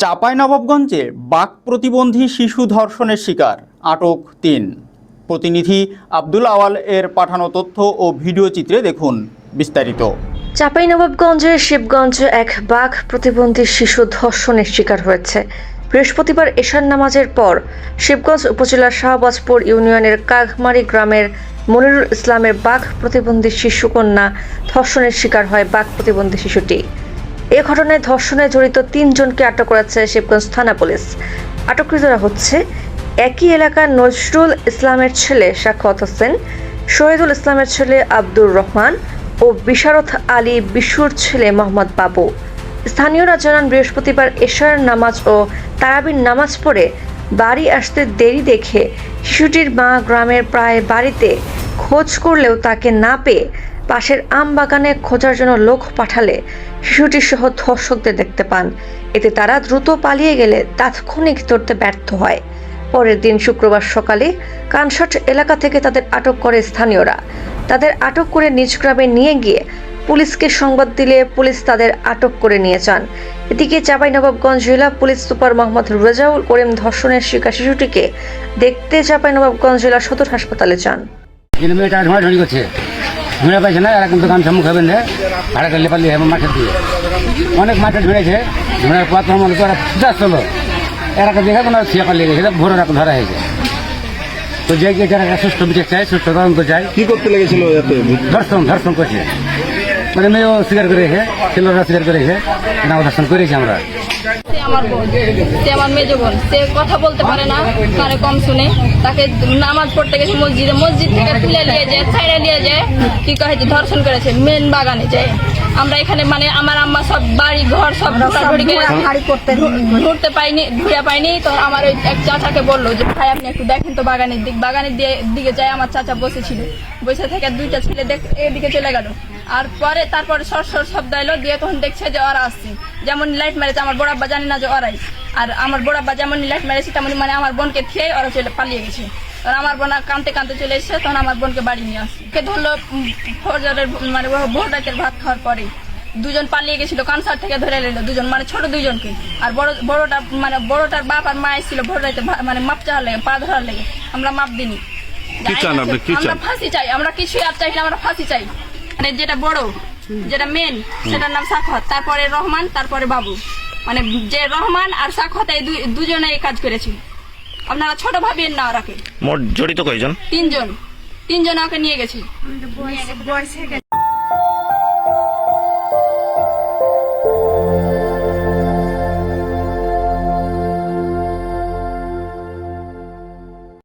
চাঁপাইনবাবগঞ্জে বাক প্রতিবন্ধী শিশু ধর্ষণের শিকার, আটক ৩। প্রতিনিধি আব্দুল আওয়াল এর পাঠানো তথ্য ও ভিডিও চিত্রে দেখুন বিস্তারিত। চাঁপাইনবাবগঞ্জের শিবগঞ্জে এক বাক প্রতিবন্ধী শিশু ধর্ষণের শিকার হয়েছে। বৃহস্পতিবার এশার নামাজের পর শিবগঞ্জ উপজেলার শাহবাজপুর ইউনিয়নের কাঘমারি গ্রামের মনিরুল ইসলামের বাক প্রতিবন্ধী শিশু কন্যা ধর্ষণের শিকার হয় বাক প্রতিবন্ধী শিশুটি। এ ঘটনায় ধর্ষণে জড়িত ৩ জনকে আটক করেছে শিবগঞ্জ থানা পুলিশ। আটককৃতরা হচ্ছে একই এলাকার নজরুল ইসলামের ছেলে সাখাওয়াত হোসেন, শহীদুল ইসলামের ছেলে আব্দুর রহমান ও বিশারত আলী বিশুর ছেলে মোহাম্মদ বাবু। স্থানীয়রা জানান, বৃহস্পতিবার এশার নামাজ ও তারাবির নামাজ পড়ে বাড়ি আসতে দেরি দেখে শিশুটির মা গ্রামের প্রায় বাড়িতে খোঁজ করলেও তাকে না পেয়ে পাশের আম বাগানে খোঁজার জন্য লোক পাঠালে শিশুটি সহ ধর্ষকদের দেখতে পান। এতে তারা দ্রুত পালিয়ে গেলে তাৎক্ষণিক ধরতে ব্যর্থ হয়। পরের দিন শুক্রবার সকালে কানসাট এলাকা থেকে তাদের আটক করে স্থানীয়রা। তাদের আটক করে নিজ গ্রামে নিয়ে গিয়ে পুলিশকে সংবাদ দিলে পুলিশ তাদের আটক করে নিয়ে যান। এদিকে চাঁপাইনবাবগঞ্জ জেলা পুলিশ সুপার মোহাম্মদ রেজাউল করিম ধর্ষণের শিকার শিশুটিকে দেখতে চাঁপাইনবাবগঞ্জ জেলা সদর হাসপাতালে যান। ঝুঁড়ে পাইছে না, এরকম দোকান সম্মুখ হবেন না, ভাড়া করলে পারলে হবে মাঠের দিয়ে অনেক মাঠে ঝুঁড়েছে। ঝুঁড়ার পর তো মনে করে পূজা চলো এরকম দেখে কোনো ছিয়া পালিয়ে গেছে, ভোর এরকম ধরা হয়েছে। তো যে যারা সুস্থ বিচার চাই, সুস্থ তদন্ত চাই। কি করতে লেগেছিল? ধর্ষণ করছে, মানে মেয়েও স্বীকার করে রেখে, ছেলেরা স্বীকার করে রেখে ধর্ষণ করেছি আমরা। সে আমার বোন, সে আমার মেজো বোন, সে কথা বলতে পারে না, কানে কম শুনে। তাকে নামাজ পড়তে গেছে মসজিদ থেকে তুলে নিয়ে যায়, ছাইড়ে নিয়ে যায়, কি কহে যে ধর্ষণ করেছে মেন বাগানে যায়। আমরা এখানে মানে আমার আম্মা সব বাড়ি ঘর সব ঘুরতে পাইনি, ঘুরে পাইনি। তো আমার ওই এক চাচাকে বললো যে ভাই আপনি একটু দেখেন তো বাগানের দিকে যায়। আমার চাচা বসেছিল, বসে থেকে 2টা ছেলে এদিকে চলে গেল। আর তারপরে সর শব্দ এলো, দিয়ে তখন দেখছে যে ওরা আসছে, যেমন লাইট মেরেছে। আমার বড় আব্বা জানি না যে ওরাই, আর আমার বড় আব্বা যেমন লাইট মেরেছে তেমন মানে আমার বোনকে খেয়ে ওরা পালিয়ে গেছে। তখন আমার বোন কাঁদতে চলে এসেছে, তখন আমার বোনকে বাড়ি নিয়ে আসছে। ধরলো ফজরের মানে ভোর রাতের ভাত খাওয়ার পরে 2জন পালিয়ে গেছিল, কানসার থেকে ধরে নিল 2জন, মানে ছোট 2জনকে। আর বড়টার বাপ আর মা এসেছিল ভোর রাতে মানে মাপ চাওয়ার লেগে, পা ধরার লেগে। আমরা মাপ দিনি, আমরা ফাঁসি চাই। আমরা কিছুই আর চাইলে আমরা ফাঁসি চাই। মানে যেটা বড়, যেটা মেন, সেটার নাম সাখাওয়াত, তারপরে রহমান, তারপরে বাবু। মানে যে রহমান আর সাখাওয়াত এই দুজনে এই কাজ করেছিল। আপনারা ছোট ভাবিয়েন না ওরাকে। মোট জড়িত কয়জন? 3 জন ওকে নিয়ে গেছে।